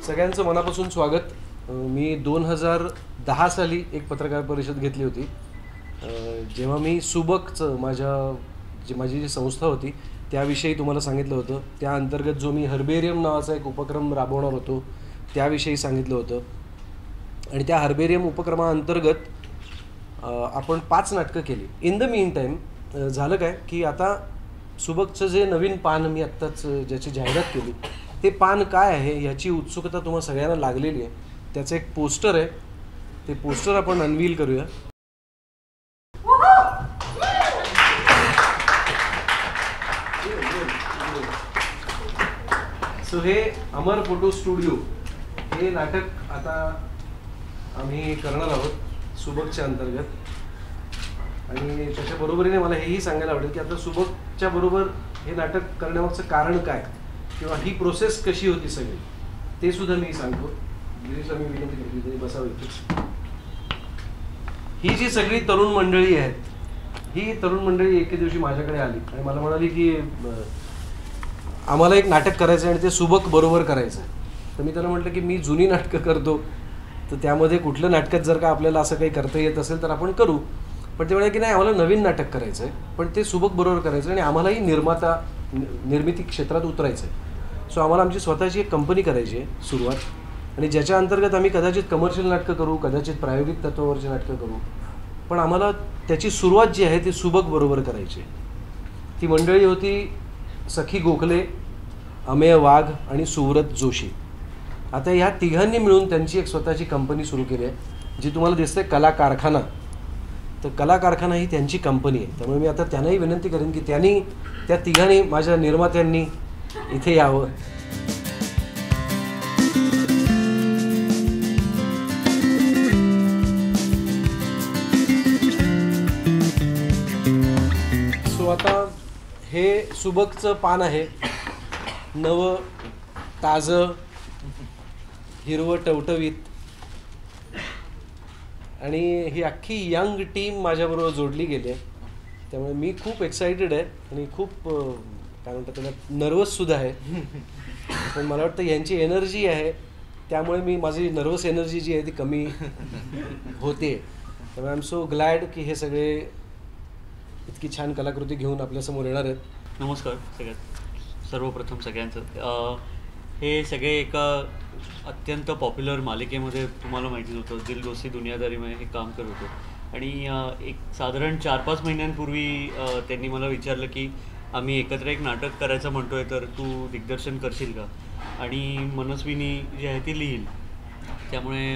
सगळ्यांचं मनापासून स्वागत. मी 2010 साली एक पत्रकार परिषद घेतली होती, जेव्हा मी सुबकचं माझी जी संस्था होती त्याविषयी तुम्हाला सांगितलं होतं. त्या अंतर्गत जो मी हर्बेरियम नावाचा एक उपक्रम राबवणार होतो त्याविषयी सांगितलं होतं. आणि त्या हर्बेरियम उपक्रमाअंतर्गत आपण 5 नाटकं केली. इन द मीन टाईम झालं काय की आता सुबकचं जे नवीन पान मी आत्ताच ज्याची जाहिरात केली ते पान काय आहे याची उत्सुकता तुम्हाला सगळ्यांना लागलेली आहे. त्याचं एक पोस्टर आहे, ते पोस्टर आपण अनवील करूया. सो हे अमर फोटो स्टुडिओ हे नाटक आता आम्ही करणार आहोत सुबकच्या अंतर्गत. आणि त्याच्या बरोबरीने मला हेही सांगायला आवडेल की आता सुबकच्या बरोबर हे नाटक करण्यामागचं कारण काय किंवा ही प्रोसेस कशी होती सगळी ते सुद्धा मी सांगतो. गिरीशला मी विनंती केली तरी बसावं. ही जी सगळी तरुण मंडळी आहेत, ही तरुण मंडळी एके दिवशी माझ्याकडे आली आणि मला म्हणाली की आम्हाला एक नाटक करायचं आहे आणि ते सुबक बरोबर करायचं आहे. तर मी त्याला म्हटलं की मी जुनी नाटकं करतो, तर त्यामध्ये कुठलं नाटकात जर का आपल्याला असं काही करता येत असेल तर आपण करू. पण ते म्हणाले की नाही, आम्हाला नवीन नाटक करायचं आहे पण ते सुबक बरोबर करायचं आणि आम्हालाही निर्मिती क्षेत्रात उतरायचं आहे. सो आम्हाला आमची स्वतःची एक कंपनी करायची आहे सुरुवात, आणि ज्याच्या अंतर्गत आम्ही कदाचित कमर्शियल नाटकं करू, कदाचित प्रायोगिक तत्वावरची नाटकं करू, पण आम्हाला त्याची सुरुवात जी आहे ती सुबक बरोबर करायची आहे. ती मंडळी होती सखी गोखले, अमेय वाघ आणि सुव्रत जोशी. आता ह्या तिघांनी मिळून त्यांची एक स्वतःची कंपनी सुरू केली आहे जी तुम्हाला दिसते कला कारखाना. तर कला कारखाना ही त्यांची कंपनी आहे. त्यामुळे मी आता त्यांनाही विनंती करेन की त्या तिघांनी माझ्या निर्मात्यांनी इथे यावं. सो आता हे सुबकचं पान आहे, नवं ताजं हिरवं टवटवीत, आणि ही अख्खी यंग टीम माझ्याबरोबर जोडली गेली आहे. त्यामुळे मी खूप एक्सायटेड आहे आणि खूप काय म्हणतात त्याला नर्वससुद्धा आहे. पण मला वाटतं यांची एनर्जी आहे त्यामुळे माझी नर्वस एनर्जी जी आहे ती कमी होते. त्यामुळे आय एम सो ग्लॅड की हे सगळे इतकी छान कलाकृती घेऊन आपल्यासमोर येणार आहेत. नमस्कार सर्वप्रथम सगळ्यांचं. हे सगळे एका अत्यंत पॉप्युलर मालिकेमध्ये तुम्हाला माहितीच होतं, दिल दोस्ती दुनियादारीमध्ये हे काम करत होतो. आणि एक साधारण 4-5 महिन्यांपूर्वी त्यांनी मला विचारलं की आम्ही एकत्र एक नाटक करायचं म्हणतो आहे, तर तू दिग्दर्शन करशील का आणि मनस्विनी जी आहे ती लिहील. त्यामुळे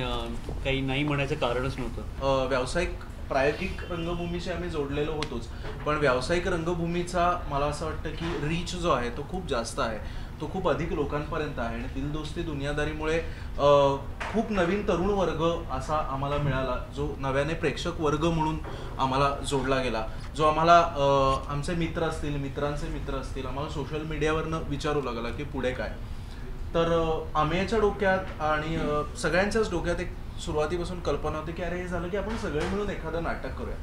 काही नाही म्हणायचं कारणच नव्हतं. व्यावसायिक प्रायोगिक रंगभूमीशी आम्ही जोडलेलो होतोच, पण व्यावसायिक रंगभूमीचा मला असं वाटतं की रीच जो आहे तो खूप जास्त आहे, तो खूप अधिक लोकांपर्यंत आहे. आणि दिल दोस्ती दुनियादारीमुळे खूप नवीन तरुण वर्ग असा आम्हाला मिळाला, जो नव्याने प्रेक्षक वर्ग म्हणून आम्हाला जोडला गेला, जो आम्हाला आमचे मित्र असतील, मित्रांचे मित्र असतील, आम्हाला सोशल मीडियावरनं विचारू लागला की पुढे काय. तर आमेच्या डोक्यात आणि सगळ्यांच्याच डोक्यात एक सुरुवातीपासून कल्पना होती की अरे हे झालं की आपण सगळे मिळून एखादं नाटक करूया,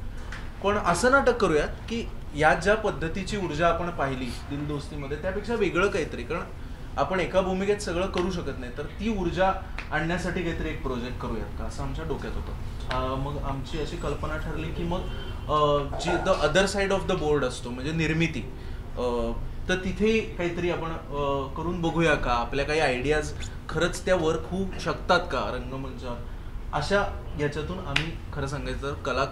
पण असं नाटक करूयात की यात ज्या पद्धतीची ऊर्जा आपण पाहिली दिल दोस्तीमध्ये त्यापेक्षा वेगळं काहीतरी. कारण आपण एका भूमिकेत सगळं करू शकत नाही, तर ती ऊर्जा आणण्यासाठी काहीतरी एक प्रोजेक्ट करूयात का असं आमच्या डोक्यात होतं. मग आमची अशी कल्पना ठरली की मग जी the other side of the board असतो म्हणजे निर्मिती, तर तिथे काहीतरी आपण करून बघूया का, आपल्या काही आयडियाज खरंच त्या वर्क होऊ शकतात का रंगमंचावर. अशा याच्यातून आम्ही खरं सांगायचं कला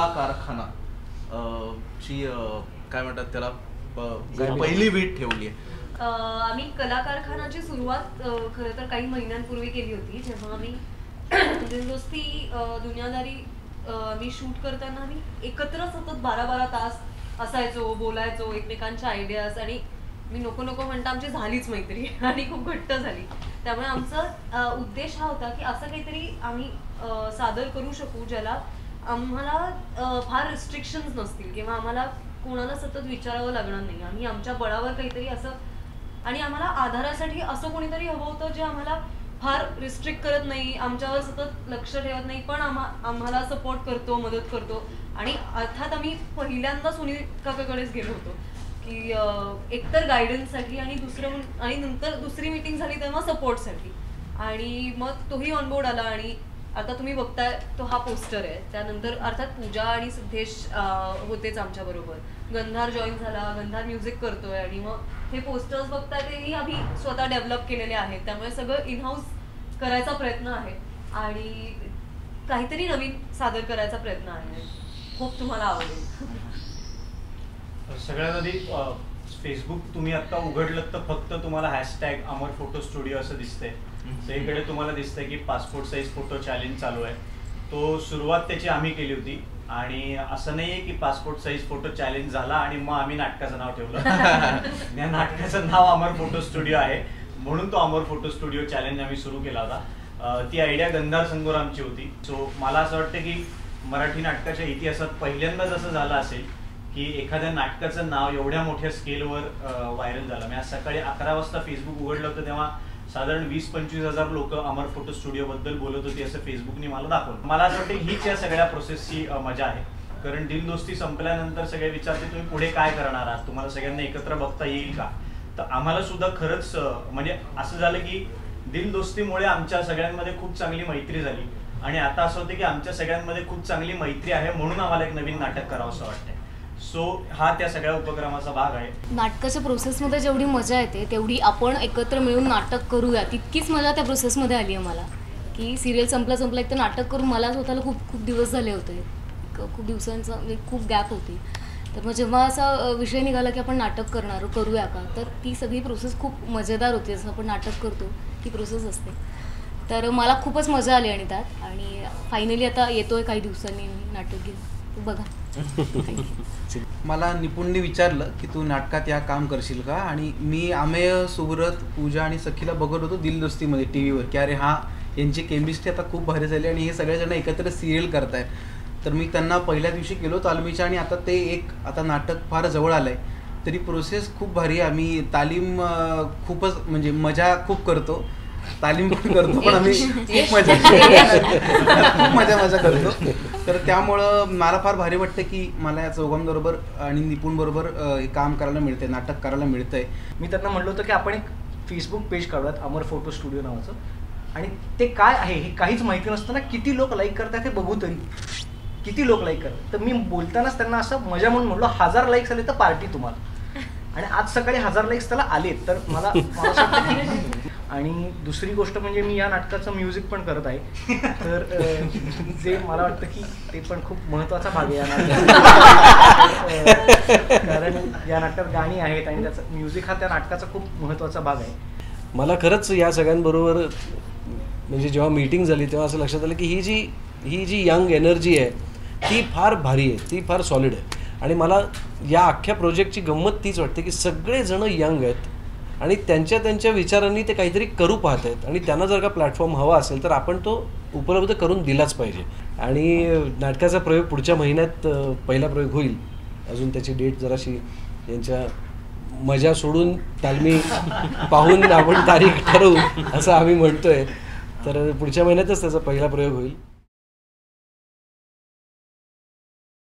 कारखाना ची काय म्हणतात त्याला पहिली वीट ठेवली आहे. आम्ही कला कारखानाची सुरुवात खरं तर काही महिन्यांपूर्वी केली होती, जेव्हा आम्ही दिल दोस्ती दुनियादारी आम्ही शूट करताना आम्ही एकत्र सतत 12-12 तास असायचो, बोलायचो एकमेकांच्या आयडियाज, आणि मी नको म्हणता आमची झालीच मैत्री आणि खूप घट्ट झाली. त्यामुळे आमचा उद्देश हा होता की असं काहीतरी आम्ही सादर करू शकू ज्याला आम्हाला फार रिस्ट्रिक्शन्स नसतील किंवा आम्हाला कोणाला सतत विचारावं लागणार नाही. आम्ही आमच्या बळावर काहीतरी असं, आणि आम्हाला आधारासाठी असं कोणीतरी हवं होतं जे आम्हाला फार रिस्ट्रिक्ट करत नाही, आमच्यावर सतत लक्ष ठेवत नाही, पण आम्हाला सपोर्ट करतो, मदत करतो. आणि अर्थात आम्ही पहिल्यांदा सुनील काकाकडेच गेलो होतो की एकतर गायडन्ससाठी आणि नंतर दुसरी मीटिंग झाली तेव्हा सपोर्टसाठी. आणि मग तोही ऑनबोर्ड आला आणि आता तुम्ही बघताय तो हा पोस्टर आहे. त्यानंतर अर्थात पूजा आणि सिद्धेश होतेच आमच्या बरोबर. गंधार जॉईन झाला, गंधार म्युझिक करतोय आणि मग हे पोस्टर्स बघताय तेही आम्ही स्वतः डेव्हलप केलेले आहेत. त्यामुळे सगळं इनहाऊस करायचा प्रयत्न आहे आणि काहीतरी नवीन सादर करायचा प्रयत्न आहे. खूप तुम्हाला आवडेल. सगळ्यात आधी फेसबुक तुम्ही आता उघडलं तर फक्त तुम्हाला हॅशटॅग अमर फोटो स्टुडिओ असं दिसतंय. सगळीकडे तुम्हाला दिसतंय की पासपोर्ट साईज फोटो चॅलेंज चालू आहे. तो सुरुवात त्याची आम्ही केली होती आणि असं नाहीये की पासपोर्ट साईज फोटो चॅलेंज झाला आणि मग आम्ही नाटकाचं नाव ठेवलं. या नाटकाचं नाव अमर फोटो स्टुडिओ आहे म्हणून तो अमर फोटो स्टुडिओ चॅलेंज आम्ही सुरू केला होता. ती आयडिया गंधार संगोरामची होती. सो मला असं वाटतं की मराठी नाटकाच्या इतिहासात पहिल्यांदाच असं झालं असेल की एखाद्या नाटकाचं नाव एवढ्या मोठ्या स्केलवर व्हायरल झालं. मी आज सकाळी 11 वाजता फेसबुक उघडलं होतं तेव्हा साधारण 20-25 हजार लोक अमर फोटो स्टुडिओ बद्दल बोलत होती असं फेसबुकने मला दाखवलं. मला असं वाटतं हीच या सगळ्या प्रोसेसची मजा आहे. कारण दिल दोस्ती संपल्यानंतर सगळे विचारते तुम्ही पुढे काय करणार आहात, तुम्हाला सगळ्यांना एकत्र बघता येईल का. तर आम्हाला सुद्धा खरंच म्हणजे असं झालं की दिल दोस्तीमुळे आमच्या सगळ्यांमध्ये खूप चांगली मैत्री झाली आणि आता असं होतं की आमच्या सगळ्यांमध्ये खूप चांगली मैत्री आहे म्हणून आम्हाला एक नवीन नाटक करावं असं वाटतंय. सो हा त्या सगळ्या उपक्रमाचा भाग आहे. नाटकाच्या प्रोसेसमध्ये जेवढी मजा येते तेवढी आपण एकत्र मिळून नाटक करूया तितकीच मजा त्या प्रोसेसमध्ये आली आहे मला. की सिरियल संपलं एक तर नाटक करून मला स्वतःला खूप दिवस झाले होते. खूप दिवसांचा म्हणजे खूप गॅप होती. तर मग जेव्हा असा विषय निघाला की आपण नाटक करूया का, तर ती सगळी प्रोसेस खूप मजेदार होती. जसं आपण नाटक करतो ती प्रोसेस असते. तर मला खूपच मजा आली आणि त्यात आणि फायनली आता येतोय काही दिवसांनी नाटक घेऊन बघा. मला निपुणने विचारलं की तू नाटकात या काम करशील का आणि मी अमेय, सुब्रत, पूजा आणि सखीला बघत होतो दिल दोस्तीमध्ये टीव्हीवर की अरे हा यांची केमिस्ट्री आता खूप भारी झाली आणि हे सगळेजण एकत्र सिरियल करताय. तर मी त्यांना पहिल्या दिवशी केलो तालमीच्या आणि आता ते आता नाटक फार जवळ आलंय. तरी प्रोसेस खूप भारी आहे. आम्ही तालीम खूपच म्हणजे मजा खूप करतो, तालीम पण करतो पण आम्ही खूप मजा करतो. तर त्यामुळं मला फार भारी वाटतं की मला या चौघांबरोबर आणि निपुण बरोबर काम करायला मिळतंय, नाटक करायला मिळतंय. मी त्यांना म्हटलं होतं की आपण एक फेसबुक पेज काढूयात अमर फोटो स्टुडिओ नावाचं आणि ते काय आहे हे काहीच माहिती नसताना किती लोक लाईक करतात हे बघू तरी, किती लोक लाईक करतात. तर मी बोलतानाच त्यांना असं मजा म्हणून म्हटलं 1000 लाईक्स आले तर पार्टी तुम्हाला. आणि आज सकाळी 1000 लाईक्स त्याला आले. तर मला असं वाटतं की आणि दुसरी गोष्ट म्हणजे मी या नाटकाचं म्युझिक पण करत आहे. तर जे मला वाटतं की ते पण खूप महत्त्वाचा भाग आहे या नाटकात. कारण या नाटकात गाणी आहेत आणि त्याचं म्युझिक हा त्या नाटकाचा खूप महत्त्वाचा भाग आहे. मला खरंच या सगळ्यांबरोबर म्हणजे जेव्हा मीटिंग झाली तेव्हा असं लक्षात आलं की ही जी यंग एनर्जी आहे ती फार भारी आहे, ती फार सॉलिड आहे. आणि मला या अख्ख्या प्रोजेक्टची गंमत तीच वाटते की सगळेजण यंग आहेत आणि त्यांच्या विचारांनी ते काहीतरी करू पाहत आहेत आणि त्यांना जर का प्लॅटफॉर्म हवा असेल तर आपण तो उपलब्ध करून दिलाच पाहिजे. आणि नाटकाचा प्रयोग पुढच्या महिन्यात पहिला प्रयोग होईल. अजून त्याची डेट जराशी यांच्या मजा सोडून तालमी पाहून आपण तारीख ठरवू असं आम्ही म्हणतोय. तर पुढच्या महिन्यातच त्याचा पहिला प्रयोग होईल.